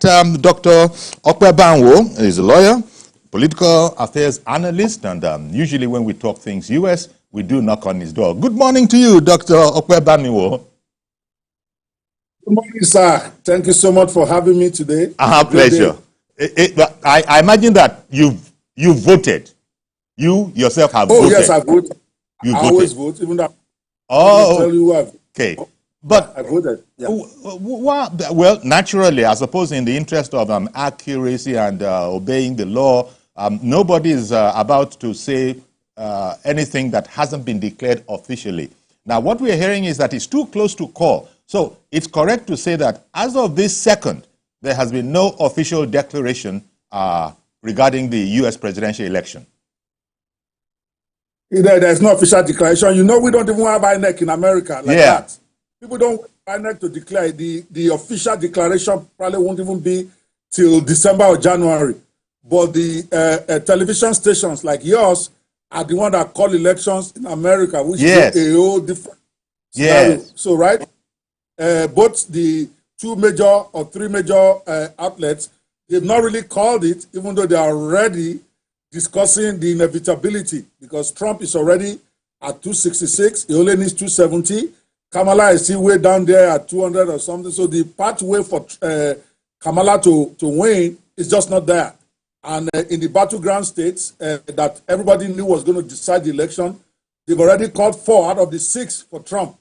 Dr. Ope Manwo is a lawyer, political affairs analyst, and usually when we talk things US, we do knock on his door. Good morning to you, Dr. Ope Manwo. Good morning, sir. Thank you so much for having me today. Our pleasure. I imagine that you voted. You yourself have voted. Oh, yes, I voted. You I voted. always vote, even though Oh, tell you what. okay. But I voted. Yeah. Well, naturally, I suppose in the interest of accuracy and obeying the law, nobody is about to say anything that hasn't been declared officially. Now, what we're hearing is that it's too close to call. So it's correct to say that as of this second, there has been no official declaration regarding the U.S. presidential election. There's no official declaration. You know, we don't even have INEC in America like that. People don't want INEC to declare. The official declaration probably won't even be till December or January. But the television stations like yours are the one that call elections in America, which is a whole different scenario. So, right, both the two major or three major outlets, they've not really called it, even though they are already discussing the inevitability, because Trump is already at 266. He only needs 270. Kamala is still way down there at 200 or something. So the pathway for Kamala to win is just not there. And in the battleground states that everybody knew was going to decide the election, they've already called 4 out of the 6 for Trump,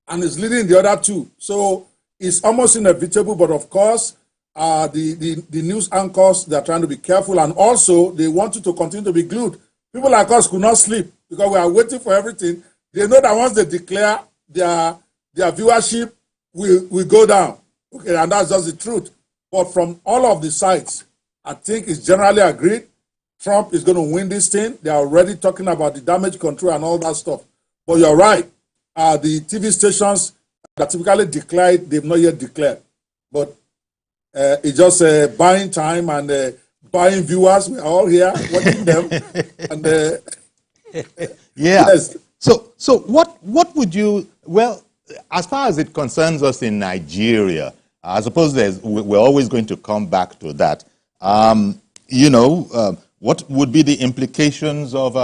and is leading the other 2. So it's almost inevitable, but of course, the news anchors, they're trying to be careful, and also they want you to continue to be glued. People like us could not sleep because we are waiting for everything. They know that once they declare, their viewership will go down. Okay, and that's just the truth. But from all of the sides, I think it's generally agreed Trump is going to win this thing. They are already talking about the damage control and all that stuff. But you're right. The TV stations that typically declare, they've not yet declared. But it's just buying time and buying viewers. We're all here watching them. And yes. So what would you, well, as far as it concerns us in Nigeria, I suppose we're always going to come back to that. What would be the implications of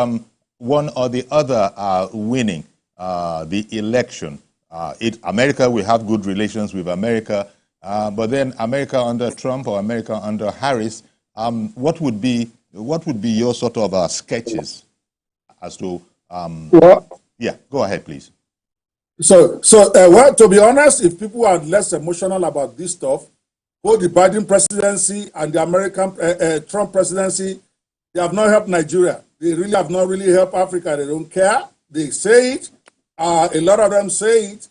one or the other winning the election? America, we have good relations with America. But then America under Trump or America under Harris, what would be your sort of sketches as to? Yeah, go ahead, please. So, well, to be honest, if people are less emotional about this stuff, both the Biden presidency and the American Trump presidency, they have not helped Nigeria. They really have not really helped Africa. They don't care. They say it. A lot of them say it.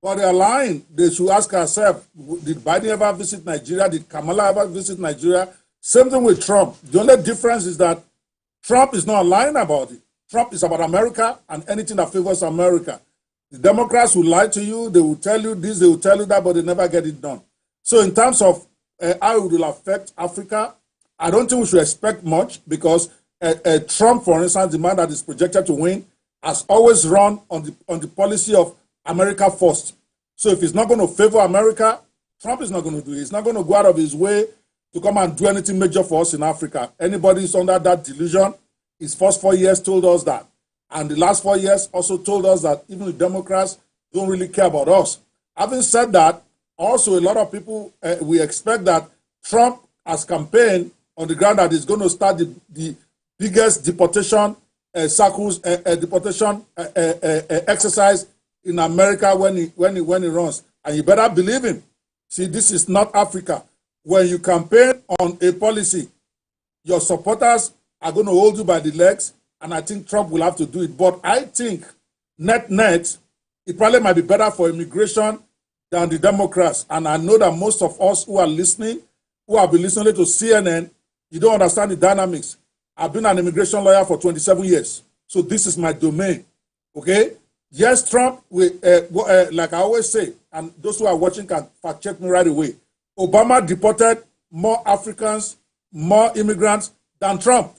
But they are lying. They should ask ourselves, did Biden ever visit Nigeria? Did Kamala ever visit Nigeria? Same thing with Trump. The only difference is that Trump is not lying about it. Trump is about America and anything that favors America. The Democrats will lie to you. They will tell you this, they will tell you that, but they never get it done. So in terms of how it will affect Africa, I don't think we should expect much because Trump, for instance, the man that is projected to win, has always run on the policy of America first. So if he's not going to favor America, Trump is not going to do it. He's not going to go out of his way to come and do anything major for us in Africa. Anybody who's under that delusion, his first 4 years told us that. And the last 4 years also told us that even the Democrats don't really care about us. Having said that, also a lot of people, we expect that Trump has campaigned on the ground that he's going to start the biggest deportation deportation exercise in America when he runs, and you better believe him. See, this is not Africa. When you campaign on a policy, your supporters are going to hold you by the legs, and I think Trump will have to do it. But I think net, it probably might be better for immigration than the Democrats. And I know that most of us who are listening, who have been listening to CNN, you don't understand the dynamics. I've been an immigration lawyer for 27 years, so this is my domain. Okay. Yes, Trump, like I always say, and those who are watching can fact check me right away. Obama deported more Africans, more immigrants than Trump.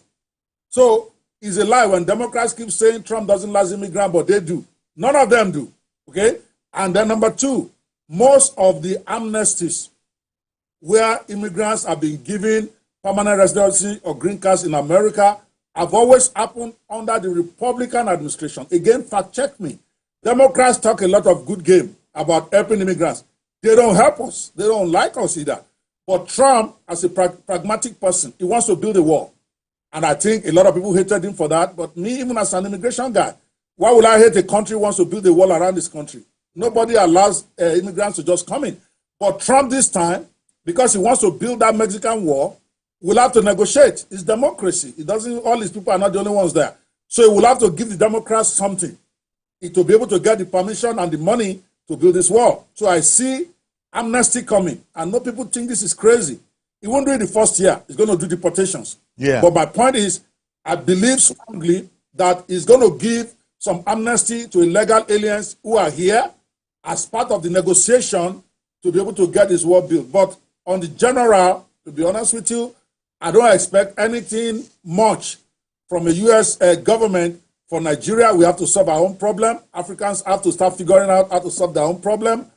So it's a lie when Democrats keep saying Trump doesn't like immigrants, but they do. None of them do. Okay? And then number two, most of the amnesties where immigrants have been given permanent residency or green cards in America have always happened under the Republican administration. Again, fact check me. Democrats talk a lot of good game about helping immigrants. They don't help us. They don't like us either. But Trump, as a pragmatic person, he wants to build a wall. And I think a lot of people hated him for that. But me, even as an immigration guy, why would I hate a country who wants to build a wall around this country? Nobody allows immigrants to just come in. But Trump this time, because he wants to build that Mexican wall, will have to negotiate. It's democracy. It doesn't, all these people are not the only ones there. So he will have to give the Democrats something to be able to get the permission and the money to build this wall. So I see amnesty coming. I know people think this is crazy. He won't do it the first year. He's going to do deportations. Yeah. But my point is, I believe strongly that he's going to give some amnesty to illegal aliens who are here as part of the negotiation to be able to get this wall built. But on the general, to be honest with you, I don't expect anything much from a U.S. government. For Nigeria, we have to solve our own problem. Africans have to start figuring out how to solve their own problem.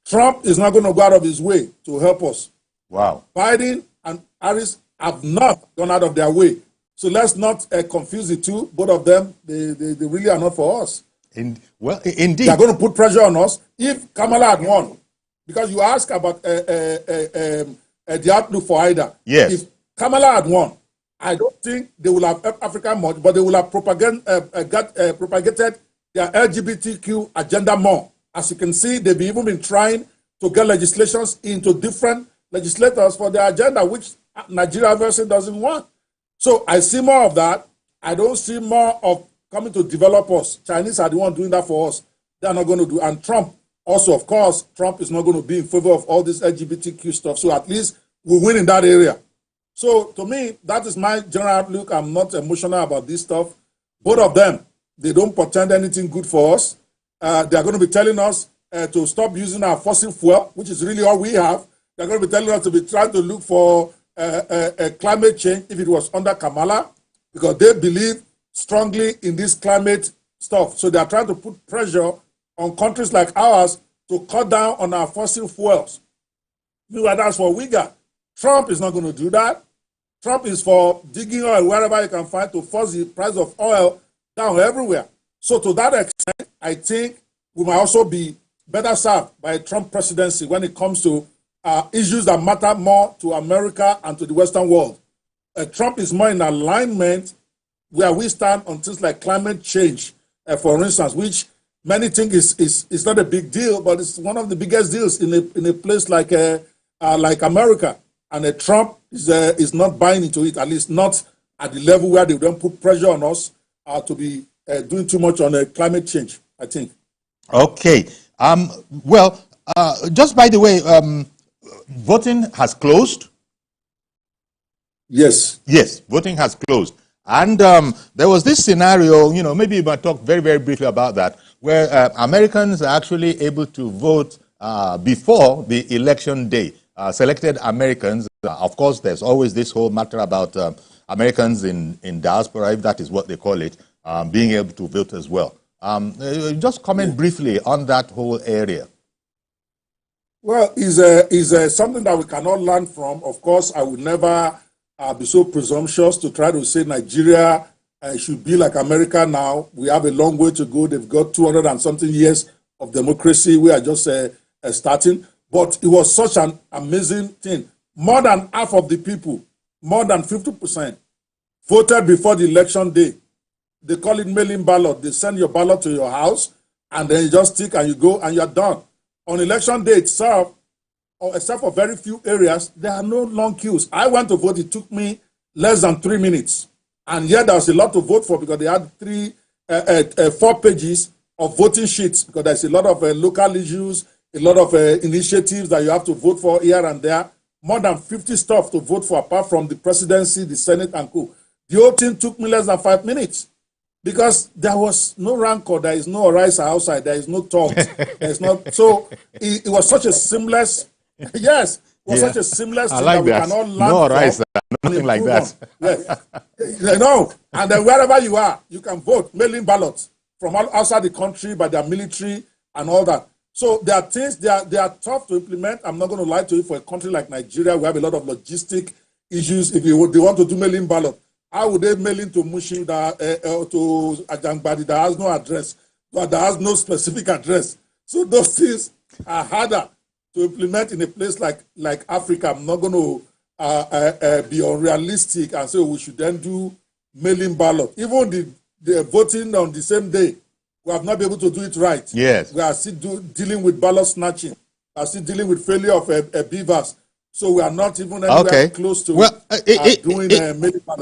Trump is not going to go out of his way to help us. Wow. Biden and Harris have not gone out of their way. So let's not confuse the two. Both of them, they really are not for us. Indeed. They're going to put pressure on us if Kamala had won. Because you ask about the outlook for either. Yes. If Kamala had won, I don't think they will have helped Africa much, but they will have propagated their LGBTQ agenda more. As you can see, they've even been trying to get legislations into different legislators for their agenda, which Nigeria obviously doesn't want. So I see more of that. I don't see more of coming to develop us. Chinese are the ones doing that for us. They're not going to do. And Trump also, of course, Trump is not going to be in favor of all this LGBTQ stuff. So at least we win in that area. So to me, that is my general outlook. I'm not emotional about this stuff. Both of them, they don't portend anything good for us. They are going to be telling us to stop using our fossil fuel, which is really all we have. They're going to be telling us to be trying to look for climate change if it was under Kamala, because they believe strongly in this climate stuff. So they are trying to put pressure on countries like ours to cut down on our fossil fuels. Meanwhile, that's what we got. Trump is not going to do that. Trump is for digging oil wherever you can find to force the price of oil down everywhere. So to that extent, I think we might also be better served by a Trump presidency when it comes to issues that matter more to America and to the Western world. Trump is more in alignment where we stand on things like climate change, for instance, which many think is not a big deal, but it's one of the biggest deals in a place like America. And Trump is not buying into it, at least not at the level where they don't put pressure on us to be doing too much on climate change, I think. Okay. Well, just by the way, voting has closed. Yes. Yes, voting has closed. And there was this scenario, maybe you might talk very, very briefly about that, where Americans are actually able to vote before the election day. Selected Americans, of course, there's always this whole matter about Americans in diaspora, if that is what they call it, being able to vote as well. Just comment briefly on that whole area. Well, is something that we cannot learn from. Of course, I would never be so presumptuous to try to say Nigeria should be like America now. We have a long way to go. They've got 200 and something years of democracy. We are just starting. But it was such an amazing thing. More than half of the people, more than 50%, voted before the election day. They call it mail-in ballot. They send your ballot to your house, and then you just tick and you go and you're done. On election day itself, except for very few areas, there are no long queues. I went to vote. It took me less than 3 minutes. And yet there was a lot to vote for because they had 4 pages of voting sheets because there's a lot of local issues, a lot of initiatives that you have to vote for here and there. More than 50 stuff to vote for apart from the presidency, the Senate, and co. The whole thing took me less than 5 minutes because there was no rancor, there is no rice outside, there is no talk. There's not. So it was such a seamless, yes, it was such a seamless thing that we cannot learn no from. Rice, nothing like that. Yes. And then wherever you are, you can vote, mail-in ballots from outside the country by their military and all that. So there are things, they are tough to implement. I'm not going to lie to you. For a country like Nigeria, we have a lot of logistic issues. If they want to do mail-in ballot, how would they mail in to Mushin, to Ajangbadi that has no address, that has no specific address? So those things are harder to implement in a place like Africa. I'm not going to be unrealistic and say we should then do mail-in ballot. Even the voting on the same day, we have not been able to do it right. Yes. We are still dealing with ballot snatching. We are still dealing with failure of beavers. So we are not even anywhere close to doing mail-in ballot.